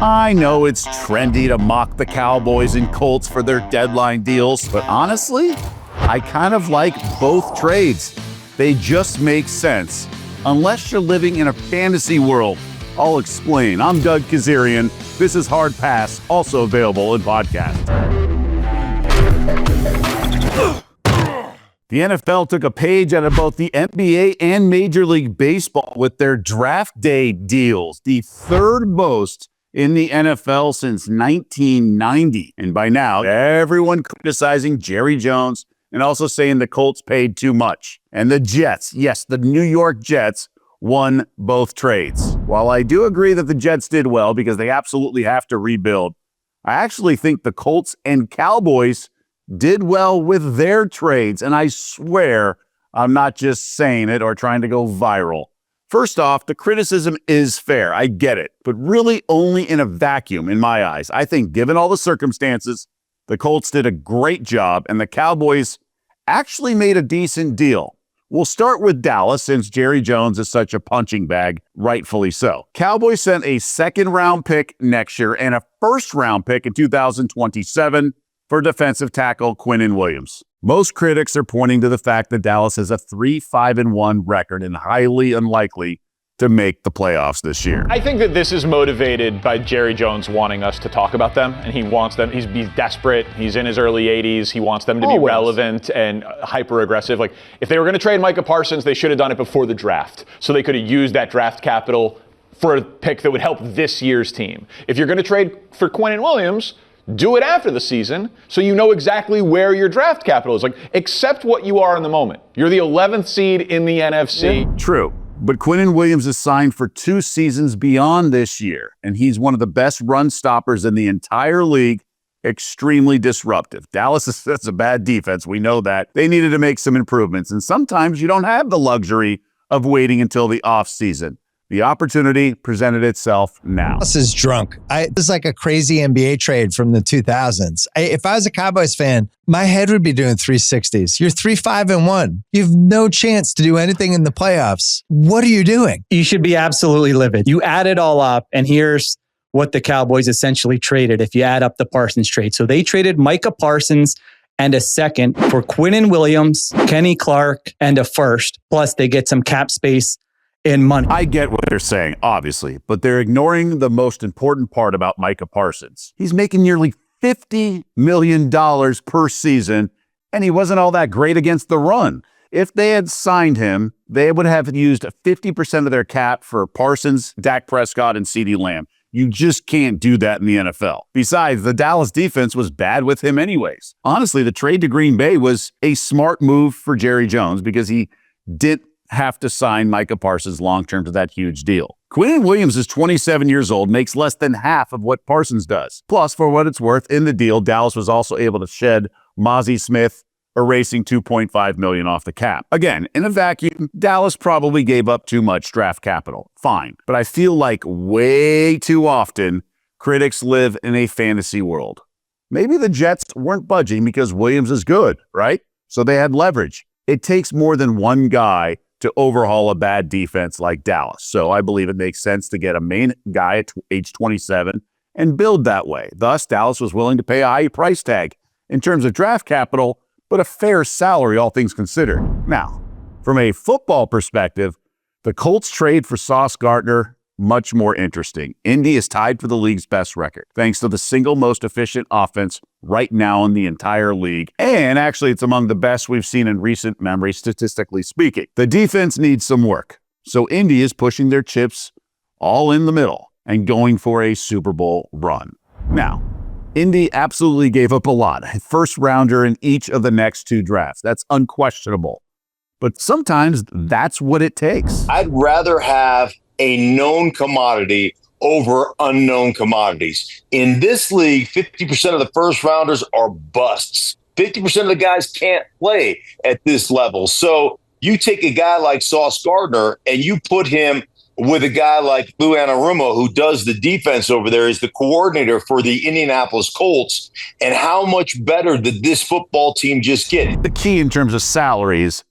I know it's trendy to mock the Cowboys and Colts for their deadline deals, but honestly, I kind of like both trades. They just make sense. Unless you're living in a fantasy world. I'll explain. I'm Doug Kezirian. This is Hard Pass, also available in podcast. The NFL took a page out of both the NBA and Major League Baseball with their draft day deals, the third most in the NFL since 1990. And by now, everyone criticizing Jerry Jones and also saying the Colts paid too much. And the Jets, yes, the New York Jets, won both trades. While I do agree that the Jets did well because they absolutely have to rebuild, I actually think the Colts and Cowboys did well with their trades, and I swear I'm not just saying it or trying to go viral. First off, the criticism is fair. I get it, but really only in a vacuum in my eyes. I think given all the circumstances, the Colts did a great job, and the Cowboys actually made a decent deal. We'll start with Dallas since Jerry Jones is such a punching bag, rightfully so. Cowboys sent a second-round pick next year and a first-round pick in 2027 for defensive tackle Quinnen Williams. Most critics are pointing to the fact that Dallas has a 3-5-1 record and highly unlikely to make the playoffs this year. I think that this is motivated by Jerry Jones wanting us to talk about them, and he wants them. He's desperate. He's in his early 80s. He wants them to be relevant and hyper-aggressive. Like, if they were going to trade Micah Parsons, they should have done it before the draft, so they could have used that draft capital for a pick that would help this year's team. If you're going to trade for Quinnen Williams, do it after the season so you know exactly where your draft capital is. Like, accept what you are in the moment. You're the 11th seed in the NFC. Yeah. True. But Quinnen Williams is signed for 2 seasons beyond this year, and he's one of the best run stoppers in the entire league. Extremely disruptive. That's a bad defense. We know that. They needed to make some improvements, and sometimes you don't have the luxury of waiting until the offseason. The opportunity presented itself now. This is drunk. This is like a crazy NBA trade from the 2000s. If I was a Cowboys fan, my head would be doing 360s. You're 3-5-1. You have no chance to do anything in the playoffs. What are you doing? You should be absolutely livid. You add it all up, and here's what the Cowboys essentially traded if you add up the Parsons trade. So they traded Micah Parsons and a second for Quinnen Williams, Kenny Clark, and a first. Plus, they get some cap space in money. I get what they're saying, obviously, but they're ignoring the most important part about Micah Parsons. He's making nearly $50 million per season, and he wasn't all that great against the run. If they had signed him, they would have used 50% of their cap for Parsons, Dak Prescott, and CeeDee Lamb. You just can't do that in the NFL. Besides, the Dallas defense was bad with him anyways. Honestly, the trade to Green Bay was a smart move for Jerry Jones because he didn't have to sign Micah Parsons long-term to that huge deal. Quinnen Williams is 27 years old, makes less than half of what Parsons does. Plus, for what it's worth, in the deal, Dallas was also able to shed Mozzie Smith, erasing $2.5 million off the cap. Again, in a vacuum, Dallas probably gave up too much draft capital. Fine. But I feel like way too often, critics live in a fantasy world. Maybe the Jets weren't budging because Williams is good, right? So they had leverage. It takes more than one guy to overhaul a bad defense like Dallas. So I believe it makes sense to get a main guy at age 27 and build that way. Thus, Dallas was willing to pay a high price tag in terms of draft capital, but a fair salary, all things considered. Now, from a football perspective, the Colts trade for Sauce Gardner, much more interesting. Indy is tied for the league's best record, thanks to the single most efficient offense right now in the entire league. And actually, it's among the best we've seen in recent memory, statistically speaking. The defense needs some work. So Indy is pushing their chips all in the middle and going for a Super Bowl run. Now, Indy absolutely gave up a lot. First rounder in each of the next 2 drafts. That's unquestionable. But sometimes that's what it takes. I'd rather have a known commodity over unknown commodities. In this league, 50% of the first rounders are busts. 50% of the guys can't play at this level. So you take a guy like Sauce Gardner and you put him with a guy like Lou Anarumo, who does the defense over there, is the coordinator for the Indianapolis Colts. And how much better did this football team just get? The key in terms of salaries,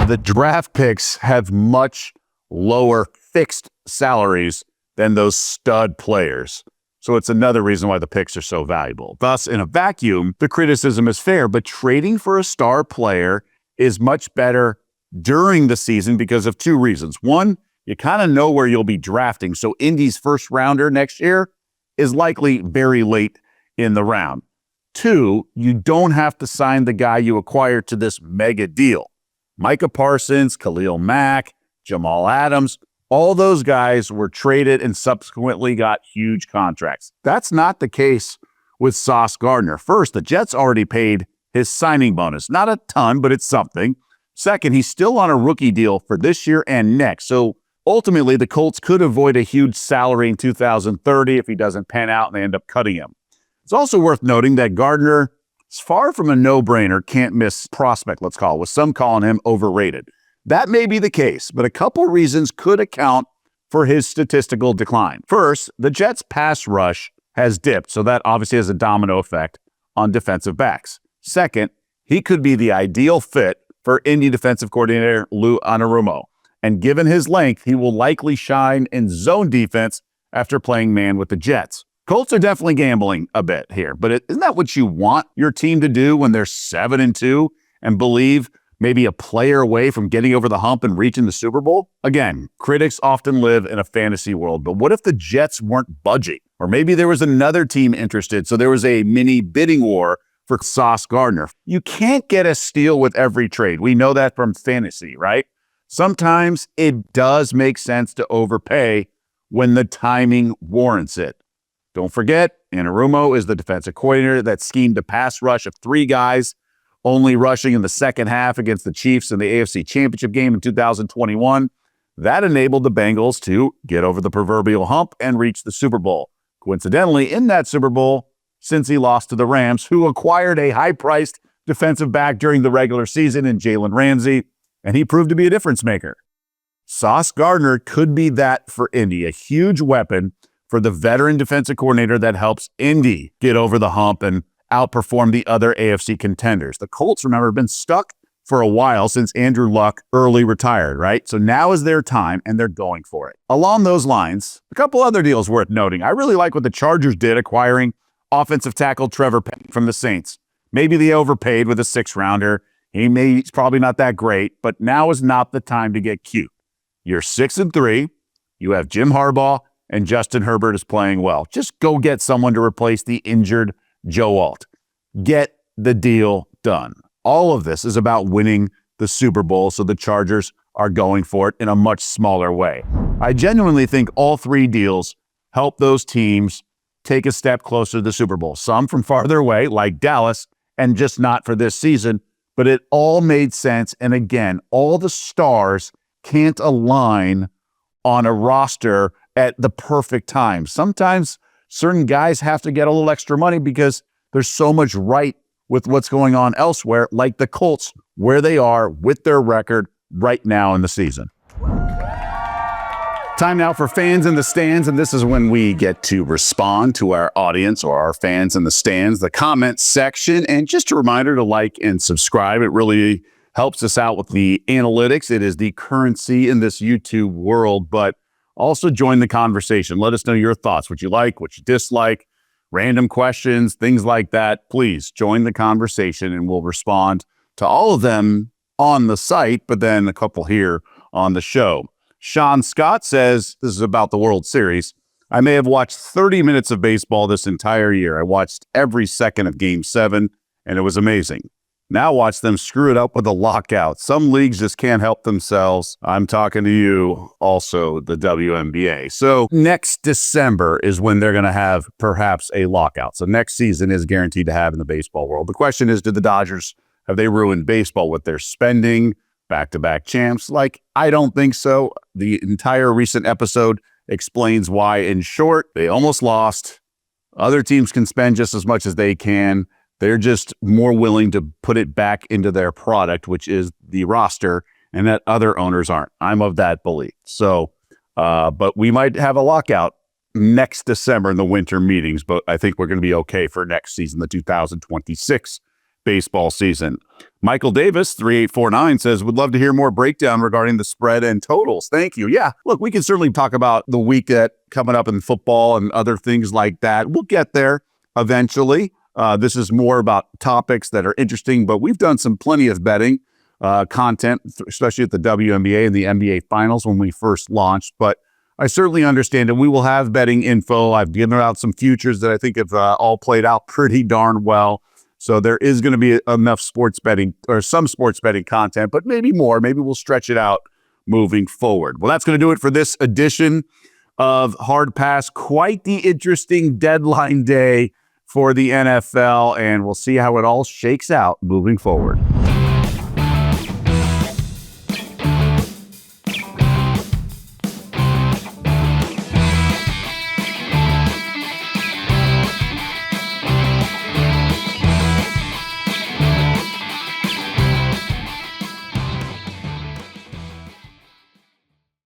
the draft picks have much lower fixed salaries than those stud players. So it's another reason why the picks are so valuable. Thus, in a vacuum, the criticism is fair, but trading for a star player is much better during the season because of two reasons. One, you kind of know where you'll be drafting. So Indy's first rounder next year is likely very late in the round. Two, you don't have to sign the guy you acquired to this mega deal. Micah Parsons, Khalil Mack, Jamal Adams, all those guys were traded and subsequently got huge contracts. That's not the case with Sauce Gardner. First, the Jets already paid his signing bonus. Not a ton, but it's something. Second, he's still on a rookie deal for this year and next. So ultimately, the Colts could avoid a huge salary in 2030 if he doesn't pan out and they end up cutting him. It's also worth noting that Gardner is far from a no-brainer, can't-miss prospect, let's call it, with some calling him overrated. That may be the case, but a couple reasons could account for his statistical decline. First, the Jets' pass rush has dipped, so that obviously has a domino effect on defensive backs. Second, he could be the ideal fit for Indy defensive coordinator Lou Anarumo. And given his length, he will likely shine in zone defense after playing man with the Jets. Colts are definitely gambling a bit here, but isn't that what you want your team to do when they're 7-2 and believe maybe a player away from getting over the hump and reaching the Super Bowl? Again, critics often live in a fantasy world, but what if the Jets weren't budging? Or maybe there was another team interested, so there was a mini bidding war for Sauce Gardner. You can't get a steal with every trade. We know that from fantasy, right? Sometimes it does make sense to overpay when the timing warrants it. Don't forget, Anarumo is the defensive coordinator that schemed a pass rush of 3 guys, only rushing in the second half against the Chiefs in the AFC Championship game in 2021. That enabled the Bengals to get over the proverbial hump and reach the Super Bowl. Coincidentally, in that Super Bowl, Cincy lost to the Rams, who acquired a high-priced defensive back during the regular season in Jalen Ramsey, and he proved to be a difference maker. Sauce Gardner could be that for Indy, a huge weapon for the veteran defensive coordinator that helps Indy get over the hump and outperform the other AFC contenders. The Colts, remember, have been stuck for a while since Andrew Luck early retired, right? So now is their time, and they're going for it. Along those lines, a couple other deals worth noting. I really like what the Chargers did acquiring offensive tackle Trevor Penning from the Saints. Maybe they overpaid with a 6-rounder. He's probably not that great, but now is not the time to get cute. You're 6-3. You have Jim Harbaugh, and Justin Herbert is playing well. Just go get someone to replace the injured Joe Alt. Get the deal done. All of this is about winning the Super Bowl, so the Chargers are going for it in a much smaller way. I genuinely think all 3 deals help those teams take a step closer to the Super Bowl. Some from farther away, like Dallas, and just not for this season, but it all made sense. And again, all the stars can't align on a roster at the perfect time. Sometimes certain guys have to get a little extra money because there's so much right with what's going on elsewhere, like the Colts, where they are with their record right now in the season. Time now for Fans in the Stands, and this is when we get to respond to our audience or our fans in the stands, the comments section. And just a reminder to like and subscribe. It really helps us out with the analytics. It is the currency in this YouTube world, but also join the conversation. Let us know your thoughts, what you like, what you dislike, random questions, things like that. Please join the conversation and we'll respond to all of them on the site, but then a couple here on the show. Sean Scott says, this is about the World Series. I may have watched 30 minutes of baseball this entire year. I watched every second of Game 7, and it was amazing. Now watch them screw it up with a lockout. Some leagues just can't help themselves. I'm talking to you, also the WNBA. So next December is when they're going to have perhaps a lockout. So next season is guaranteed to have in the baseball world. The question is, did the Dodgers, have they ruined baseball with their spending? Back-to-back champs? Like, I don't think so. The entire recent episode explains why. In short, they almost lost. Other teams can spend just as much as they can. They're just more willing to put it back into their product, which is the roster, and that other owners aren't. I'm of that belief. So, but we might have a lockout next December in the winter meetings, but I think we're going to be okay for next season, the 2026 baseball season. Michael Davis, 3849, says, would love to hear more breakdown regarding the spread and totals. Thank you. Yeah, look, we can certainly talk about the week that coming up in football and other things like that. We'll get there eventually. This is more about topics that are interesting, but we've done some plenty of betting content, especially at the WNBA and the NBA finals when we first launched. But I certainly understand it. We will have betting info. I've given out some futures that I think have all played out pretty darn well. So there is going to be enough sports betting or some sports betting content, but maybe more. Maybe we'll stretch it out moving forward. Well, that's going to do it for this edition of Hard Pass. Quite the interesting deadline day for the NFL, and we'll see how it all shakes out moving forward.